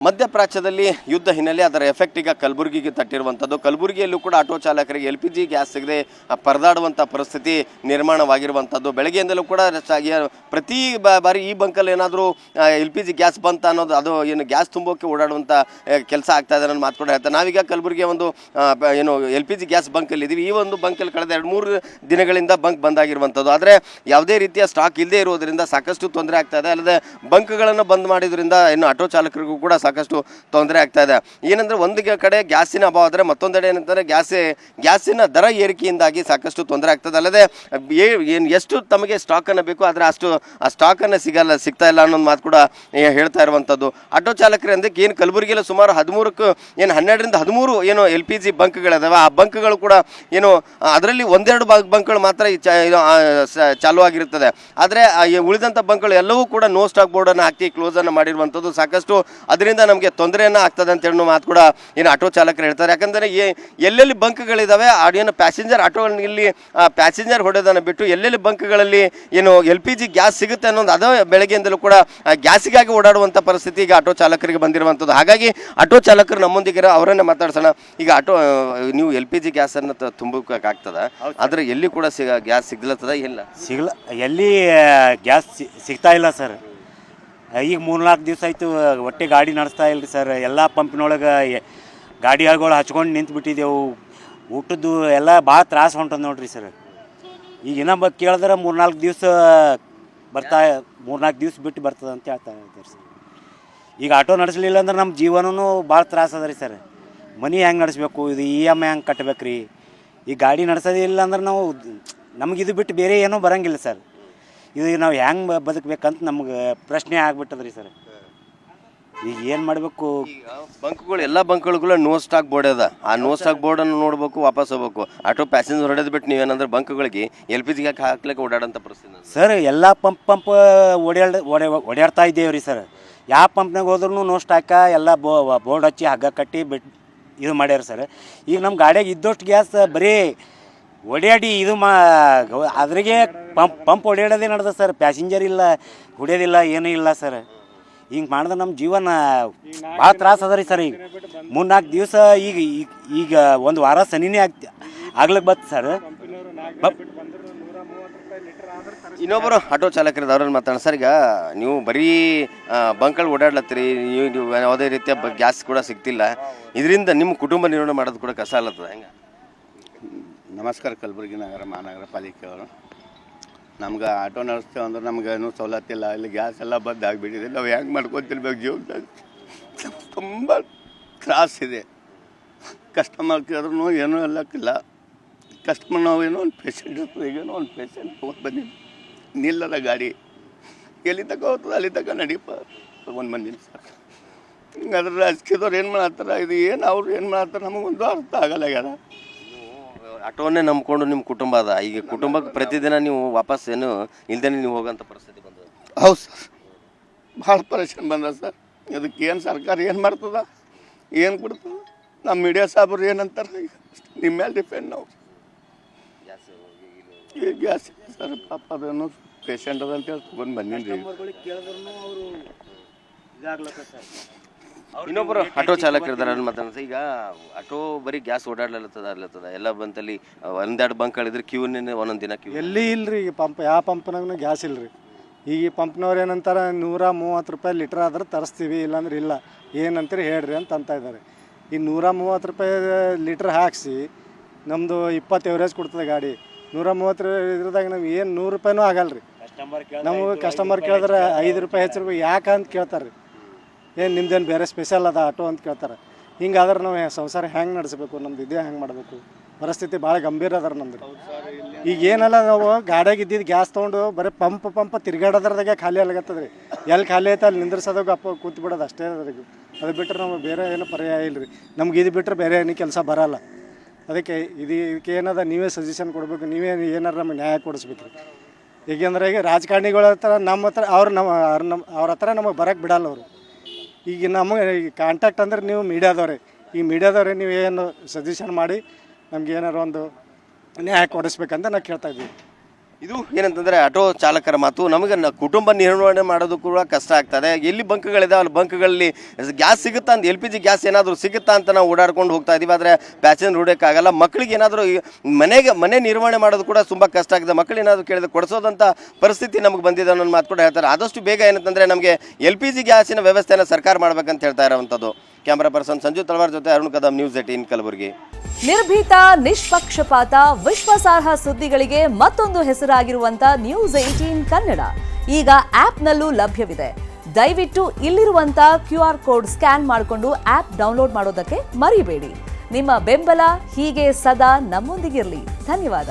ಮಧ್ಯಪ್ರಾಚ್ಯದಲ್ಲಿ ಯುದ್ಧ ಹಿನ್ನೆಲೆ ಅದರ ಎಫೆಕ್ಟ್ ಈಗ ಕಲಬುರಗಿಗೆ ತಟ್ಟಿರುವಂಥದ್ದು. ಕಲಬುರಗಿಯಲ್ಲೂ ಕೂಡ ಆಟೋ ಚಾಲಕರಿಗೆ LPG ಗ್ಯಾಸ್ ಸಿಗದೆ ಪರದಾಡುವಂಥ ಪರಿಸ್ಥಿತಿ ನಿರ್ಮಾಣವಾಗಿರುವಂಥದ್ದು. ಬೆಳಗ್ಗೆಯಿಂದಲೂ ಕೂಡ ಪ್ರತಿ ಬಾರಿ ಈ ಬಂಕಲ್ಲಿ ಏನಾದರೂ LPG ಗ್ಯಾಸ್ ಬಂತ ಅನ್ನೋದು ಅದು ಏನು ಗ್ಯಾಸ್ ತುಂಬೋಕ್ಕೆ ಓಡಾಡುವಂಥ ಕೆಲಸ ಆಗ್ತಾ ಇದೆ ಅನ್ನೋ ಮಾತು ಕೂಡ ಹೇಳ್ತಾರೆ. ನಾವೀಗ ಕಲಬುರಗಿಯ ಒಂದು ಏನು LPG ಗ್ಯಾಸ್ ಬಂಕಲ್ಲಿ ಇದ್ದೀವಿ. ಈ ಒಂದು ಬಂಕಲ್ಲಿ ಕಳೆದ 2-3 ದಿನಗಳಿಂದ ಬಂಕ್ ಬಂದಾಗಿರುವಂಥದ್ದು. ಆದರೆ ಯಾವುದೇ ರೀತಿಯ ಸ್ಟಾಕ್ ಇಲ್ಲದೆ ಇರೋದರಿಂದ ಸಾಕಷ್ಟು ತೊಂದರೆ ಆಗ್ತಾ ಇದೆ. ಅಲ್ಲದೆ ಬಂಕ್ಗಳನ್ನು ಬಂದ್ ಮಾಡಿದ್ರಿಂದ ಇನ್ನು ಆಟೋ ಚಾಲಕರಿಗೂ ಕೂಡ ಸಾಕಷ್ಟು ತೊಂದರೆ ಆಗ್ತಾ ಇದೆ. ಏನಂದ್ರೆ ಒಂದು ಕಡೆ ಗ್ಯಾಸಿನ ಅಭಾವ ಆದರೆ ಮತ್ತೊಂದೆಡೆ ಏನಂತಾರೆ ಗ್ಯಾಸಿನ ದರ ಏರಿಕೆಯಿಂದಾಗಿ ಸಾಕಷ್ಟು ತೊಂದರೆ ಆಗ್ತದೆ. ಅಲ್ಲದೆ ಎಷ್ಟು ತಮಗೆ ಸ್ಟಾಕನ್ನು ಬೇಕು ಆದರೆ ಆ ಸ್ಟಾಕನ್ನು ಸಿಗ್ತಾ ಇಲ್ಲ ಅನ್ನೋದು ಮಾತು ಕೂಡ ಹೇಳ್ತಾ ಇರುವಂಥದ್ದು. ಆಟೋ ಚಾಲಕರು ಅಂದ್ರೆ ಏನು ಕಲಬುರಗಿಯಲ್ಲಿ ಸುಮಾರು 12ರಿಂದ 13 ಏನು LPG ಬಂಕ್ಗಳಿದಾವೆ. ಆ ಬಂಕ್ಗಳು ಕೂಡ ಏನು ಅದರಲ್ಲಿ 1-2 ಬಂಕ್ಗಳು ಮಾತ್ರ ಚಾಲು ಆಗಿರುತ್ತದೆ. ಆದರೆ ಉಳಿದಂಥ ಬಂಕ್ಗಳು ಎಲ್ಲವೂ ಕೂಡ ನೋ ಸ್ಟಾಕ್ ಬೋರ್ಡನ್ನು ಹಾಕಿ ಕ್ಲೋಸನ್ನು ಮಾಡಿರುವಂಥದ್ದು. ಸಾಕಷ್ಟು ಅದರಿಂದ ನಮಗೆ ತೊಂದರೆಯನ್ನು ಆಗ್ತದೆ ಅಂತ ಹೇಳೋ ಮಾತು ಕೂಡ ಏನು ಆಟೋ ಚಾಲಕರು ಹೇಳ್ತಾರೆ. ಯಾಕಂದರೆ ಎಲ್ಲೆಲ್ಲಿ ಬಂಕ್ಗಳಿದ್ದಾವೆ ಏನು ಪ್ಯಾಸೆಂಜರ್ ಆಟೋ ಇಲ್ಲಿ ಪ್ಯಾಸೆಂಜರ್ ಹೊಡೆಯೋದನ್ನು ಬಿಟ್ಟು ಎಲ್ಲೆಲ್ಲಿ ಬಂಕ್ಗಳಲ್ಲಿ ಏನು LPG ಗ್ಯಾಸ್ ಸಿಗುತ್ತೆ ಅನ್ನೋದು ಅದೇ ಬೆಳಗ್ಗೆಯಿಂದಲೂ ಕೂಡ ಗ್ಯಾಸಿಗಾಗಿ ಓಡಾಡುವಂಥ ಪರಿಸ್ಥಿತಿ ಈಗ ಆಟೋ ಚಾಲಕರಿಗೆ ಬಂದಿರುವಂಥದ್ದು. ಹಾಗಾಗಿ ಆಟೋ ಚಾಲಕರು ನಮ್ಮೊಂದಿಗೆ ಅವರನ್ನೇ ಮಾತಾಡ್ಸೋಣ. ಈಗ ನೀವು LPG ಗ್ಯಾಸನ್ನು ತುಂಬಕ್ಕಾಗ್ತದ, ಆದರೆ ಎಲ್ಲಿ ಕೂಡ ಗ್ಯಾಸ್ ಸಿಗ್ಲತ್ತದ ಇಲ್ಲ ಎಲ್ಲಿ ಗ್ಯಾಸ್ ಸಿಗ್ತಾ ಇಲ್ಲ ಸರ್. ಈಗ 3-4 ದಿವಸ ಆಯಿತು ಒಟ್ಟೆ ಗಾಡಿ ನಡೆಸ್ತಾ ಇಲ್ಲ ರೀ ಸರ್. ಎಲ್ಲ ಪಂಪಿನೊಳಗೆ ಗಾಡಿಗಳು ಹಚ್ಕೊಂಡು ನಿಂತು ಬಿಟ್ಟಿದ್ದೆವು. ಊಟದ್ದು ಎಲ್ಲ ಭಾಳ ತ್ರಾಸ ಹೊಂಟದ ನೋಡ್ರಿ ಸರ್. ಈಗ ಇನ್ನೊಬ್ಬ ಕೇಳಿದ್ರೆ 3-4 ದಿವಸ 3-4 ದಿವಸ ಬಿಟ್ಟು ಬರ್ತದೆ ಅಂತ ಹೇಳ್ತಾ ಇದ್ದಾರೆ ಸರ್. ಈಗ ಆಟೋ ನಡೆಸಲಿಲ್ಲ ಅಂದ್ರೆ ನಮ್ಮ ಜೀವನೂ ಭಾಳ ತ್ರಾಸ ಅದ ರೀ ಸರ್. ಮನೆ ಹೆಂಗೆ ನಡೆಸ್ಬೇಕು, ಇದು EMI ಹೆಂಗೆ ಕಟ್ಬೇಕು ರೀ. ಈ ಗಾಡಿ ನಡೆಸೋದಿಲ್ಲ ಅಂದ್ರೆ ನಮಗಿದು ಬಿಟ್ಟು ಬೇರೆ ಏನೂ ಬರೋಂಗಿಲ್ಲ ಸರ್. ಇದು ನಾವು ಹೆಂಗೆ ಬದುಕಬೇಕಂತ ನಮ್ಗೆ ಪ್ರಶ್ನೆ ಆಗ್ಬಿಟ್ಟದ್ರಿ ಸರ್. ಈಗ ಏನು ಮಾಡಬೇಕು? ಬಂಕ್ಗಳು ಎಲ್ಲ ಬಂಕ್ಗಳಿಗೂ ನೋ ಸ್ಟಾಕ್ ಬೋರ್ಡ್ ಅದ. ಆ ನೋ ಸ್ಟಾಕ್ ಬೋರ್ಡನ್ನು ನೋಡ್ಬೇಕು, ವಾಪಸ್ ಹೋಗ್ಬೇಕು. ಆಟೋ ಪ್ಯಾಸೆಂಜರ್ ಹೊಡೆದು ಬಿಟ್ಟು ನೀವೇನಂದ್ರೆ ಬಂಕ್ಗಳಿಗೆ LPG ಹಾಕ್ಲಿಕ್ಕೆ ಓಡಾಡೋಂಥ ಪರಿಸ್ಥಿತಿ ಸರ್. ಎಲ್ಲ ಪಂಪ್ ಓಡಾಡ್ತಾ ಇದ್ದೇವೆ ರೀ ಸರ್. ಯಾವ ಪಂಪ್ನಾಗ ಹೋದ್ರೂ ನೋ ಸ್ಟಾಕ ಎಲ್ಲ ಬೋರ್ಡ್ ಹಚ್ಚಿ ಹಗ್ಗ ಕಟ್ಟಿ ಇದು ಮಾಡ್ಯಾರ ಸರ್. ಈಗ ನಮ್ಮ ಗಾಡಿಯಾಗ ಇದ್ದಷ್ಟು ಗ್ಯಾಸ್ ಬರೀ ಓಡಾಡಿ ಇದು ಅದ್ರಾಗೆ ಪಂಪ್ ಓಡಾಡೋದೇ ನಡೆದ ಸರ್. ಪ್ಯಾಸೆಂಜರ್ ಇಲ್ಲ, ಹೊಡಿಯೋದಿಲ್ಲ, ಏನೂ ಇಲ್ಲ ಸರ್. ಹಿಂಗೆ ಮಾಡಿದ್ರೆ ನಮ್ಮ ಜೀವನ ಭಾಳ ತ್ರಾಸ ಅದ ರೀ ಸರ್. ಈಗ 3-4 ದಿವಸ ಈಗ ಒಂದು ವಾರ ಸನಿನೇ ಆಗ್ಲಿಕ್ಕೆ ಬತ್ತು ಸರ್. ಇನ್ನೊಬ್ಬರು ಆಟೋ ಚಾಲಕರಿದ್ದು ಅವ್ರನ್ನ ಮಾತಾಡೋಣ ಸರ್. ಈಗ ನೀವು ಬರೀ ಬಂಕ್ಗಳು ಓಡಾಡ್ಲತ್ತೀರಿ, ನೀವು ಯಾವುದೇ ರೀತಿಯ ಗ್ಯಾಸ್ ಕೂಡ ಸಿಗ್ತಿಲ್ಲ. ಇದರಿಂದ ನಿಮ್ಮ ಕುಟುಂಬ ನಿರ್ವಹಣೆ ಮಾಡೋದು ಕೂಡ ಕಷ್ಟ ಆಗ್ಲತ್ತದ ಹೆಂಗೆ? ನಮಸ್ಕಾರ. ಕಲಬುರಗಿ ಮಹಾನಗರ ಪಾಲಿಕೆಯವರು. ನಮ್ಗೆ ಆಟೋ ನಡೆಸ್ತೇವೆ ಅಂದ್ರೆ ನಮ್ಗೆ ಏನೂ ಸವಲತ್ತಿಲ್ಲ. ಇಲ್ಲಿ ಗ್ಯಾಸ್ ಎಲ್ಲ ಬಂದ್ ಆಗಿಬಿಟ್ಟಿದೆ. ನಾವು ಹೆಂಗೆ ಮಾಡ್ಕೊತಿರ್ಬೇಕು ಜೀವನದಾಗ? ತುಂಬ ತ್ರಾಸಿದೆ. ಕಸ್ಟಮರ್ ಕೇಳಿದ್ರೂ ಏನೂ ಎಲ್ಲಕ್ಕಿಲ್ಲ. ಕಸ್ಟಮರ್ ನಾವೇನೋ ಒಂದು ಪೇಷೆಂಟ್ ಇರ್ತದೆ. ಈಗೇನೋ ಒಂದು ಪೇಷೆಂಟ್ ತೊಗೊಂಡು ಬಂದಿದ್ದು ನಿಲ್ಲದ ಗಾಡಿ ಎಲ್ಲಿ ತಗೋ ಹೋಗ್ತದೆ ಅಲ್ಲಿ ತಗ ನಡೀಪ ತೊಗೊಂಡು ಬಂದಿನಿ ಸರ್. ಹಿಂಗಾದ್ರೆ ರಾಜಕೀಯದವ್ರು ಏನು ಮಾಡತ್ತಾರ, ಇದು ಏನು ಅವ್ರು ಏನು ಮಾಡತ್ತಾರ ನಮಗೊಂದು ಅರ್ಥ ಆಗಲ್ಲ. ಯಾರ ಆಟೋನೇ ನಂಬ್ಕೊಂಡು ನಿಮ್ಮ ಕುಟುಂಬ ಅದ. ಈಗ ಕುಟುಂಬಕ್ಕೆ ಪ್ರತಿದಿನ ನೀವು ವಾಪಸ್ ಏನು ಇಲ್ದೇ ನೀವು ಹೋಗೋಂಥ ಪರಿಸ್ಥಿತಿ ಬಂದದ? ಹೌದು ಸರ್, ಭಾಳ ಪರೇಶಾನ್ ಬಂದ ಸರ್. ಅದಕ್ಕೆ ಏನು ಸರ್ಕಾರ ಏನು ಮಾಡ್ತದ, ಏನು ಕೊಡ್ತದ? ನಮ್ಮ ಮೀಡಿಯಾ ಸಾಬ್ರು ಏನಂತಾರೆ, ನಿಮ್ಮ ಮೇಲೆ ಡಿಪೆಂಡ್ ನಾವು. ಈಗ ಗ್ಯಾಸ್ ಸರ್ ಪಾಪ ಅದೇನು ಪೇಷಂಟ್ ಅದ ಅಂತೇಳಿ ತೊಗೊಂಡು ಬಂದಿನಿ. ಇನ್ನೊಬ್ಬರು ಆಟೋ ಚಾಲಕರಿದ್ದಾರೆ ಮಾತಾಡ್ತಾರೆ. ಈಗ ಆಟೋ ಬರೀ ಗ್ಯಾಸ್ ಓಡಾಡ್ಲತ್ತದ ಎಲ್ಲ ಬಂತಲ್ಲಿ 1-2 ಬಂಕ್ಗಳಿದ್ರೆ ಕ್ಯೂನೇ ಒಂದೊಂದು ದಿನ ಕ್ಯೂ ಎಲ್ಲಿ ಇಲ್ರಿ. ಈಗ ಯಾವ ಪಂಪ್ನಾಗೂ ಗ್ಯಾಸ್ ಇಲ್ರಿ. ಈಗ ಈ ಪಂಪ್ನವ್ರು ಏನಂತಾರೆ, 130 ರೂಪಾಯಿ ಲೀಟ್ರ್ ಆದ್ರೆ ತರಿಸ್ತೀವಿ, ಇಲ್ಲಾಂದ್ರೆ ಇಲ್ಲ, ಏನಂತೀರಿ ಹೇಳ್ರಿ ಅಂತ ಇದ್ದಾರೆ. ಈ 130 ರೂಪಾಯಿ ಲೀಟ್ರ್ ಹಾಕಿಸಿ ನಮ್ಮದು 20 ಎವರೇಜ್ ಕೊಡ್ತದೆ ಗಾಡಿ. 130 ಇದ್ರದಾಗ ನಾವು ಏನು 100 ರೂಪಾಯಿನೂ ಆಗಲ್ಲ ರೀ. ನಮಗೆ ಕಸ್ಟಮರ್ ಕೇಳಿದ್ರೆ 5 ರೂಪಾಯಿ ಹೆಚ್ಚು ರೂಪಾಯಿ ಯಾಕೆ ಅಂತ ಕೇಳ್ತಾರೆ ರೀ. ಏನು ನಿಮ್ದೇನು ಬೇರೆ ಸ್ಪೆಷಲ್ ಅದ ಆಟೋ ಅಂತ ಕೇಳ್ತಾರೆ. ಹಿಂಗಾದ್ರೆ ನಾವು ಸಂಸಾರ ಹೆಂಗೆ ನಡೆಸಬೇಕು, ನಮ್ದು ಇದೇ ಹೆಂಗೆ ಮಾಡಬೇಕು? ಪರಿಸ್ಥಿತಿ ಭಾಳ ಗಂಭೀರ ಅದ ನಮ್ದು. ಈಗ ಏನಲ್ಲ, ನಾವು ಗಾಡಿಯಾಗ ಇದ್ದಿದ್ದು ಗ್ಯಾಸ್ ತೊಗೊಂಡು ಬರೀ ಪಂಪ್ ತಿರ್ಗಾಡೋದ್ರದಾಗೆ ಖಾಲಿ ಆಗತ್ತದ ರೀ. ಎಲ್ಲಿ ಖಾಲಿ ಐತೆ ಅಲ್ಲಿ ನಿಂದ್ರಿಸೋದಾಗ ಕೂತ್ ಬಿಡೋದು ಅಷ್ಟೇ ಅದ್ರಿಗೆ. ಅದು ಬಿಟ್ಟರೆ ನಾವು ಬೇರೆ ಏನು ಪರ್ಯಾಯ ಇಲ್ಲ ರೀ. ನಮ್ಗೆ ಇದು ಬಿಟ್ಟರೆ ಬೇರೆ ಏನು ಕೆಲಸ ಬರೋಲ್ಲ. ಅದಕ್ಕೆ ಇದಕ್ಕೆ ಏನದ ನೀವೇ ಸಜೆಷನ್ ಕೊಡಬೇಕು, ನೀವೇ ಏನಾರು ನಮಗೆ ನ್ಯಾಯ ಕೊಡಿಸ್ಬೇಕು ರೀ. ಏಕೆಂದ್ರೆ ಈಗ ರಾಜಕಾರಣಿಗಳ ಹತ್ರ ನಮ್ಮ ಹತ್ರ ಅವ್ರ ಹತ್ರ ನಮಗೆ ಬರೋಕ್ಕೆ ಬಿಡಲ್ಲ ಅವರು. ಈಗ ನಮಗೆ ಕಾಂಟ್ಯಾಕ್ಟ್ ಅಂದ್ರೆ ನೀವು ಮೀಡಿಯಾದವ್ರೆ. ಈ ಮೀಡಿಯಾದವ್ರೆ ನೀವು ಏನು ಸಜೆಷನ್ ಮಾಡಿ ನಮ್ಗೆ ಏನಾರು ಒಂದು ನ್ಯಾಯ ಕೊಡಿಸ್ಬೇಕಂತ ನಾವು ಕೇಳ್ತಾ ಇದ್ದೀವಿ. ಇದು ಏನಂತಂದರೆ ಆಟೋ ಚಾಲಕರ ಮಾತು. ನಮಗೆ ಕುಟುಂಬ ನಿರ್ವಹಣೆ ಮಾಡೋದು ಕೂಡ ಕಷ್ಟ ಆಗ್ತದೆ. ಎಲ್ಲಿ ಬಂಕ್ಗಳಿದಾವೆ ಅಲ್ಲಿ ಬಂಕ್ಗಳಲ್ಲಿ ಗ್ಯಾಸ್ ಸಿಗುತ್ತಾ ಅಂತ LPG ಗ್ಯಾಸ್ ಏನಾದರೂ ಸಿಗುತ್ತಾ ಅಂತ ನಾವು ಓಡಾಡ್ಕೊಂಡು ಹೋಗ್ತಾ ಇದೀವಿ. ಆದರೆ ಪ್ಯಾಸೆಂಜರ್ ಹೊಡೋಕ್ಕಾಗಲ್ಲ. ಮಕ್ಕಳಿಗೆ ಏನಾದರೂ ಮನೆ ನಿರ್ವಹಣೆ ಮಾಡೋದು ಕೂಡ ತುಂಬ ಕಷ್ಟ ಆಗಿದೆ. ಮಕ್ಕಳು ಏನಾದರೂ ಕೇಳಿದ್ರೆ ಕೊಡಿಸೋದಂಥ ಪರಿಸ್ಥಿತಿ ನಮಗೆ ಬಂದಿದೆ ಅನ್ನೋ ಮಾತು ಕೂಡ ಹೇಳ್ತಾರೆ. ಆದಷ್ಟು ಬೇಗ ಏನಂತಂದರೆ ನಮಗೆ LPG ಗ್ಯಾಸಿನ ವ್ಯವಸ್ಥೆಯನ್ನು ಸರ್ಕಾರ ಮಾಡಬೇಕಂತ ಹೇಳ್ತಾ ಇರೋವಂಥದ್ದು. ಕ್ಯಾಮ್ರಾ ಪರ್ಸನ್ ಸಂಜು ತಳವಾರ್ ಜೊತೆ ಅರುಣ್ ಕದಂ, ನ್ಯೂಸ್ 18 ಕಲಬುರಗಿ. ನಿರ್ಭೀತ, ನಿಷ್ಪಕ್ಷಪಾತ, ವಿಶ್ವಾಸಾರ್ಹ ಸುದ್ದಿಗಳಿಗೆ ಮತ್ತೊಂದು ಹೆಸರಾಗಿರುವಂತ ನ್ಯೂಸ್ 18 ಕನ್ನಡ ಈಗ ಆಪ್ನಲ್ಲೂ ಲಭ್ಯವಿದೆ. ದಯವಿಟ್ಟು ಇಲ್ಲಿರುವಂತ QR ಕೋಡ್ ಸ್ಕ್ಯಾನ್ ಮಾಡಿಕೊಂಡು ಆಪ್ ಡೌನ್ಲೋಡ್ ಮಾಡೋದಕ್ಕೆ ಮರಿಬೇಡಿ. ನಿಮ್ಮ ಬೆಂಬಲ ಹೀಗೆ ಸದಾ ನಮ್ಮೊಂದಿಗಿರಲಿ. ಧನ್ಯವಾದ.